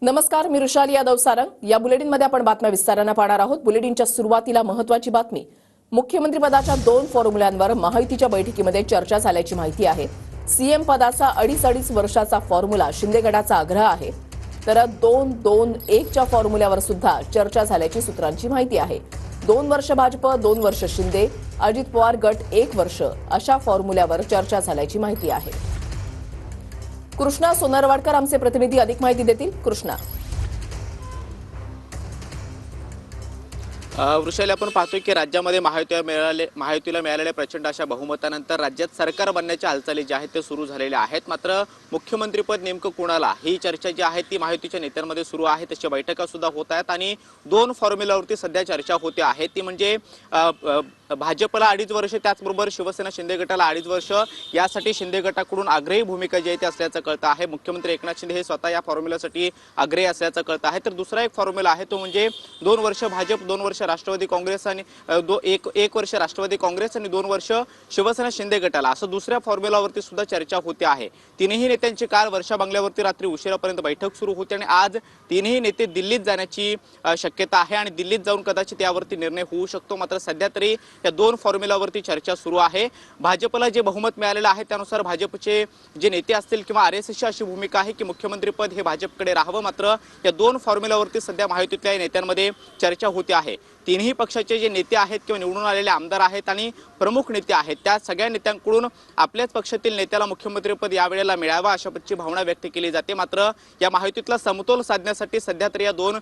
नमस्कार, मी ऋषाली यादव सारंग। या बुलेटिनमध्ये आपण बातम्या विस्ताराने पाहणार आहोत। बुलेटिनच्या सुरुवातीला महत्त्वाची बातमी। मुख्यमंत्री पदाच्या 2 फॉर्म्युल्यांवर महायुतीच्या बैठकीमध्ये चर्चा झाल्याची माहिती आहे। सीएम पदाचा अडीच वर्षाचा फॉर्म्युला शिंदे गटाचा आग्रह आहे, तर 2-2-1च्या फॉर्म्युल्यावर सुद्धा चर्चा झाल्याची सूत्रांची माहिती आहे। 2 वर्ष भाजप, 2 वर्ष शिंदे, अजित पवार गट 1 वर्ष अशा फॉर्म्युल्यावर चर्चा झाल्याची माहिती आहे। कृष्णा सोनरवाडकर आमचे प्रतिनिधी अधिक माहिती देतील। कृष्णा, वृषाली, आपण पाहतोय की राज्यामध्ये महायुतीला मिळालेल्या प्रचंड अशा बहुमतानंतर राज्यात सरकार बनण्याच्या हालचाली ज्या आहेत ते सुरू झालेल्या आहेत। मात्र मुख्यमंत्रीपद नेमकं कोणाला, ही चर्चा जी आहे ती महायुतीच्या नेत्यांमध्ये सुरू आहे। तशा बैठका सुद्धा होत आहेत आणि 2 फॉर्म्युलावरती सध्या चर्चा होते आहे, ती म्हणजे भाजपला 2.5 वर्ष, त्याचबरोबर शिवसेना शिंदे गटाला 2.5 वर्ष, यासाठी शिंदे गटाकडून आग्रही भूमिका जी आहे ती असल्याचं कळतं आहे। मुख्यमंत्री एकनाथ शिंदे हे स्वतः या फॉर्म्युलासाठी आग्रही असल्याचं कळतं आहे। तर दुसरा एक फॉर्म्युला आहे तो म्हणजे 2 वर्ष भाजप, 2 वर्ष राष्ट्रवादी काँग्रेस आणि एक वर्ष राष्ट्रवादी काँग्रेस आणि 2 वर्ष शिवसेना शिंदे गटाला, असं दुसऱ्या फॉर्म्युलावरती सुद्धा चर्चा होते आहे। तिन्ही नेत्यांची काल वर्षा बंगल्यावरती रात्री उशिरापर्यंत बैठक सुरू होती आणि आज तिन्ही नेते दिल्लीत जाण्याची शक्यता आहे आणि दिल्लीत जाऊन कदाचित यावरती निर्णय होऊ शकतो। मात्र सध्या तरी या 2 फॉर्म्युलावरती चर्चा सुरू आहे। भाजपला जे बहुमत मिळालेलं आहे त्यानुसार भाजपचे जे नेते असतील किंवा आरएसएसची अशी भूमिका आहे की मुख्यमंत्रीपद हे भाजपकडे राहावं। मात्र या 2 फॉर्म्युलावरती सध्या महायुतीतल्या नेत्यांमध्ये चर्चा होते आहे। तिन्ही पक्षाचे जे नेते आहेत किंवा निवडून आलेले आमदार आहेत आणि प्रमुख नेते आहेत, त्या सगळ्या नेत्यांकडून आपल्याच पक्षातील नेत्याला मुख्यमंत्रीपद यावेळेला मिळावं अशा पद्धतीची भावना व्यक्त केली जाते। मात्र या महायुतीतला समतोल साधण्यासाठी सध्या तरी या 2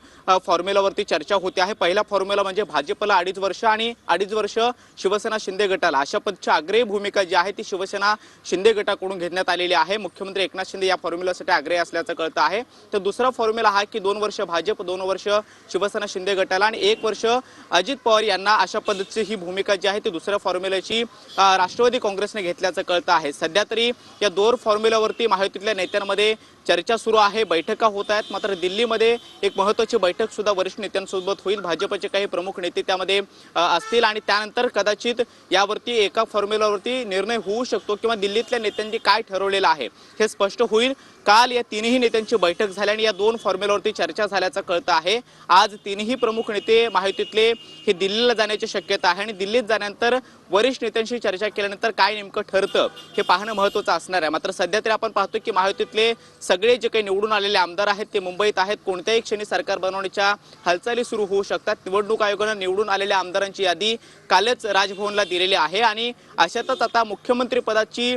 फॉर्म्युलावरती चर्चा होते आहे। पहिला फॉर्म्युला म्हणजे भाजपला 2.5 वर्ष आणि 2.5 वर्ष शिवसेना शिंदे गटाला, अशा पद्धतीची आग्रही भूमिका जी आहे ती शिवसेना शिंदे गटाकडून घेण्यात आलेली आहे। मुख्यमंत्री एकनाथ शिंदे या फॉर्म्युलासाठी आग्रही असल्याचं कळतं आहे। तर दुसरा फॉर्म्युला हा की 2 वर्ष भाजप, 2 वर्ष शिवसेना शिंदे गटाला आणि 1 वर्ष अजित पवार यांना, अशा पद्धतीची ही भूमिका जी आहे ती दुसऱ्या फॉर्म्युलाची राष्ट्रवादी काँग्रेसने घेतल्याचं कळतं आहे। सध्या तरी या 2 फॉर्म्युलावरती महायुतीतल्या नेत्यांमध्ये चर्चा सुरू आहे, बैठका होत आहेत। मात्र दिल्लीमध्ये एक महत्त्वाची बैठक सुद्धा वरिष्ठ नेत्यांसोबत होईल। भाजपचे काही प्रमुख नेते त्यामध्ये असतील आणि त्यानंतर कदाचित यावरती एका फॉर्म्युलावरती निर्णय होऊ शकतो किंवा दिल्लीतल्या नेत्यांनी काय ठरवलेलं आहे हे स्पष्ट होईल। काल या तिन्ही नेत्यांची बैठक झाली आणि या 2 फॉर्म्युलावरती चर्चा झाल्याचं कळतं आहे। आज तिन्ही प्रमुख नेते महायुतीतले हे दिल्लीला जाण्याची शक्यता आहे आणि दिल्लीत जाण्यानंतर वरिष्ठ नेत्यांशी चर्चा केल्यानंतर काय नेमकं ठरतं हे पाहणं महत्त्वाचं असणार आहे। मात्र सध्या तरी आपण पाहतो की महायुतीतले सगळे जे काही निवडून आलेले आमदार आहेत ते मुंबईत आहेत। कोणत्याही क्षणी सरकार बनवण्याच्या हालचाली सुरू होऊ शकतात। निवडणूक आयोगानं निवडून आलेल्या आमदारांची यादी कालच राजभवनला दिलेली आहे आणि अशातच आता मुख्यमंत्री पदाची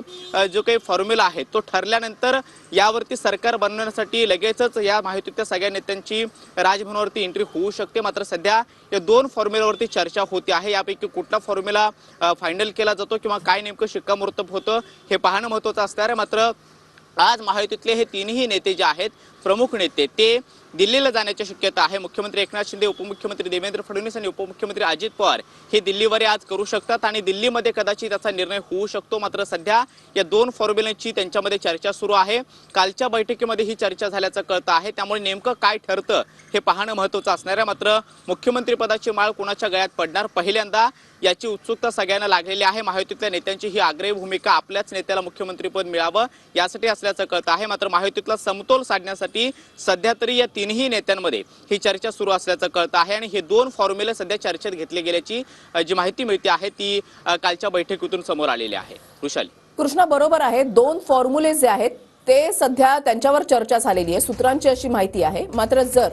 जो काही फॉर्म्युला आहे तो ठरल्यानंतर यावरती सरकार बनवण्यासाठी लगेचच या महायुतीतल्या सगळ्या नेत्यांची राजभवनावरती एंट्री होऊ शकते। मात्र सध्या या 2 फॉर्म्युलावरती चर्चा होते आहे। यापैकी कुठला फॉर्म्युला फायनल केला जातो किंवा काय नेमकं शिक्कामोर्तब होतं हे पाहणं महत्त्वाचं असणार आहे। मात्र आज महायुतीतले हे तिन्ही नेते जे आहेत, प्रमुख नेते, ते दिल्लीला जाण्याची शक्यता आहे। मुख्यमंत्री एकनाथ शिंदे, उपमुख्यमंत्री देवेंद्र फडणवीस आणि उपमुख्यमंत्री अजित पवार हे दिल्लीवर आज करू शकतात आणि दिल्लीमध्ये कदाचित त्याचा निर्णय होऊ शकतो। मात्र सध्या या 2 फॉर्म्युलांची त्यांच्यामध्ये चर्चा सुरू आहे। कालच्या बैठकीमध्ये ही चर्चा झाल्याचं कळतं आहे, त्यामुळे नेमकं काय ठरतं हे पाहणं महत्त्वाचं असणार आहे। मात्र मुख्यमंत्री पदाची माळ कोणाच्या गळ्यात पडणार, पहिल्यांदा याची उत्सुकता सगळ्यांना लागलेली आहे। महायुतीतल्या नेत्यांची ही आग्रही भूमिका, आपल्याच नेत्याला मुख्यमंत्रीपद मिळावं यासाठी असल्याचं कळतं आहे। मात्र महायुतीतला समतोल साधण्यासाठी सध्या तरी या तिन्ही नेत्यांमध्ये ही चर्चा सुरू असल्याचं कळतं आहे आणि हे 2 फॉर्म्युले सध्या चर्चेत घेतले गेल्याची जी माहिती मिळते आहे ती कालच्या बैठकीतून समोर आलेली आहे। वृषाली, कृष्णा, बरोबर आहे। 2 फॉर्म्युले जे आहेत ते सध्या त्यांच्यावर चर्चा झालेली आहे, सूत्रांची अशी माहिती आहे। मात्र जर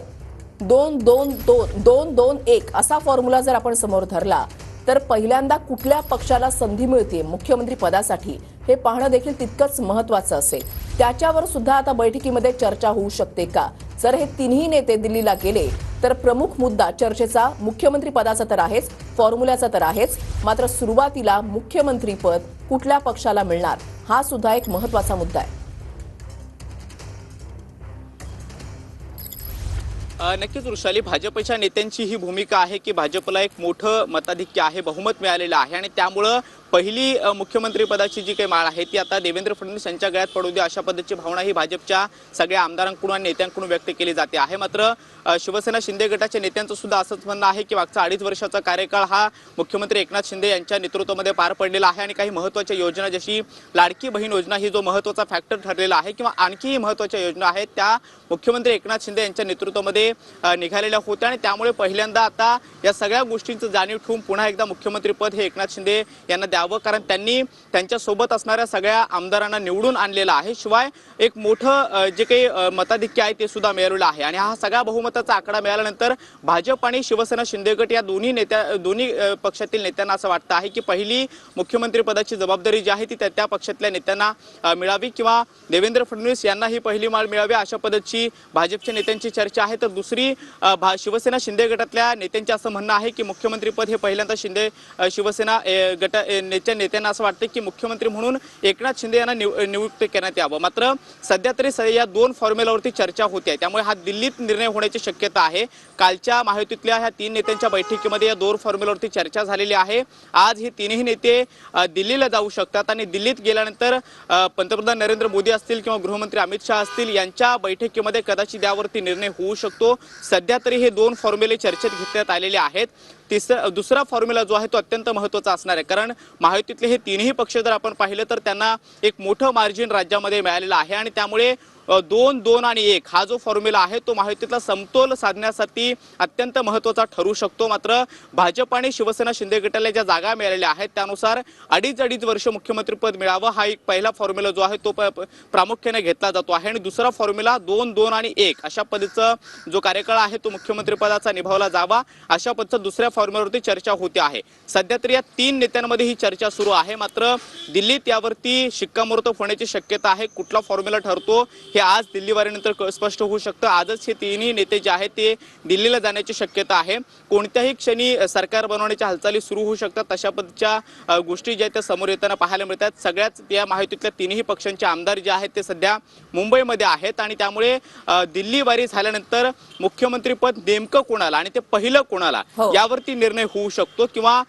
2-2-2-2-2-1 असा फॉर्म्युला जर आपण समोर धरला तर पहिल्यांदा कुठल्या पक्षाला संधी मिळते मुख्यमंत्री पदासाठी हे पाहणं देखील तितकंच महत्त्वाचं असेल। त्याच्यावर सुद्धा आता बैठकीमध्ये चर्चा होऊ शकते का? जर हे तिन्ही नेते दिल्लीला गेले तर प्रमुख मुद्दा चर्चेचा मुख्यमंत्री पदाचा तर आहेच, फॉर्म्युल्याचा तर आहेच, मात्र सुरुवातीला मुख्यमंत्रीपद कुठल्या पक्षाला मिळणार हा सुद्धा एक महत्त्वाचा मुद्दा आहे। नक्कीच वृषाली, भाजपच्या नेत्यांची ही भूमिका आहे की भाजपला एक मोठं मताधिक्य आहे, बहुमत मिळालेलं आहे आणि त्यामुळं पहिली मुख्यमंत्री पदाची जी काही माळ आहे ती आता देवेंद्र फडणवीस यांच्या गळ्यात पडू दे अशा पद्धतीची भावना ही भाजपच्या सगळ्या आमदारांकडून आणि नेत्यांकडून व्यक्त केली जाते आहे. मात्र शिवसेना शिंदे गटाच्या नेत्यांचं सुद्धा असंच म्हणणं आहे की मागचा 2.5 वर्षाचा कार्यकाळ हा मुख्यमंत्री एकनाथ शिंदे यांच्या नेतृत्वामध्ये पार पडलेला आहे आणि काही महत्त्वाच्या योजना जशी लाडकी बहीण योजना ही जो महत्त्वाचा फॅक्टर ठरलेला आहे किंवा आणखीही महत्त्वाच्या योजना आहेत त्या मुख्यमंत्री एकनाथ शिंदे यांच्या नेतृत्वामध्ये निघालेल्या होत्या आणि त्यामुळे पहिल्यांदा आता या सगळ्या गोष्टींचं जाणीव ठेवून पुन्हा एकदा मुख्यमंत्रीपद हे एकनाथ शिंदे यांना द्यावं, कारण त्यांनी त्यांच्यासोबत असणाऱ्या सगळ्या आमदारांना निवडून आणलेलं आहे. शिवाय एक मोठं जे काही मताधिक्य आहे ते सुद्धा मिळवलं आहे आणि हा सगळा बहुमताचा आकडा मिळाल्यानंतर भाजप आणि शिवसेना शिंदे गट या दोन्ही पक्षातील नेत्यांना असं वाटतं आहे की पहिली मुख्यमंत्री पदाची जबाबदारी जी आहे ती त्या पक्षातल्या नेत्यांना मिळावी किंवा देवेंद्र फडणवीस यांना ही पहिली माळ मिळावी अशा पद्धतीची भाजपच्या नेत्यांची चर्चा आहे. तर दुसरी शिवसेना शिंदे गटातल्या नेत्यांचे असं म्हणणं आहे की मुख्यमंत्रीपद हे पहिल्यांदा शिवसेना नेत्यांना असं वाटतं की मुख्यमंत्री म्हणून एकनाथ शिंदे यांना नियुक्त करण्यात यावं. मात्र सध्या तरी या दोन फॉर्म्युलावरती चर्चा होते आहे, त्यामुळे हा दिल्लीत निर्णय होण्याची शक्यता आहे. कालच्या महायुतीतल्या ह्या 3 नेत्यांच्या बैठकीमध्ये या 2 फॉर्म्युलावरती चर्चा झालेली आहे. आज हे तिन्ही नेते दिल्लीला जाऊ शकतात आणि दिल्लीत गेल्यानंतर पंतप्रधान नरेंद्र मोदी असतील किंवा गृहमंत्री अमित शहा असतील यांच्या बैठकीमध्ये कदाचित यावरती निर्णय होऊ शकतो. सध्या तरी हे 2 फॉर्म्युले चर्चेत घेण्यात आलेले आहेत. दुसरा फॉर्म्युला जो आहे तो अत्यंत महत्त्वाचा असणार आहे, कारण महायुतीतले हे तिन्ही पक्ष जर आपण पाहिलं तर त्यांना एक मोठं मार्जिन राज्यामध्ये मिळालेलं आहे आणि त्यामुळे 2-2 आणि 1 हा जो फॉर्म्युला आहे तो महायुतीतला समतोल साधण्यासाठी अत्यंत महत्त्वाचा ठरू शकतो. मात्र भाजप आणि शिवसेना शिंदे गटाला ज्या जागा मिळालेल्या आहेत त्यानुसार 2.5 वर्ष मुख्यमंत्रीपद मिळावं हा एक पहिला फॉर्म्युला जो आहे तो प्रामुख्याने घेतला जातो आहे आणि दुसरा फॉर्म्युला 2-2 आणि 1 अशा पद्धतीचा जो कार्यकाळ आहे तो मुख्यमंत्रीपदाचा निभावला जावा अशा पद्धतीचा दुसऱ्या फॉर्म्युलावरती चर्चा होते आहे. सध्या तरी या 3 नेत्यांमध्ये ही चर्चा सुरू आहे. मात्र दिल्लीत यावरती शिक्कामोर्तब होण्याची शक्यता आहे. कुठला फॉर्म्युला ठरतो हे आज दिल्लीवारीनंतर स्पष्ट होऊ शकतं. आजच हे तिन्ही नेते जे आहेत ते दिल्लीला जाण्याची शक्यता आहे. कोणत्याही क्षणी सरकार बनवण्याच्या हालचाली सुरू होऊ शकतात अशा पद्धतीच्या गोष्टी ज्या त्या समोर येताना पाहायला मिळतात. सगळ्याच या महायुतीतल्या तिन्ही पक्षांचे आमदार जे आहेत ते सध्या मुंबईमध्ये आहेत आणि त्यामुळे दिल्लीवारी झाल्यानंतर मुख्यमंत्रीपद नेमकं कोणाला आणि ते पहिलं कोणाला यावरती निर्णय होऊ शकतो किंवा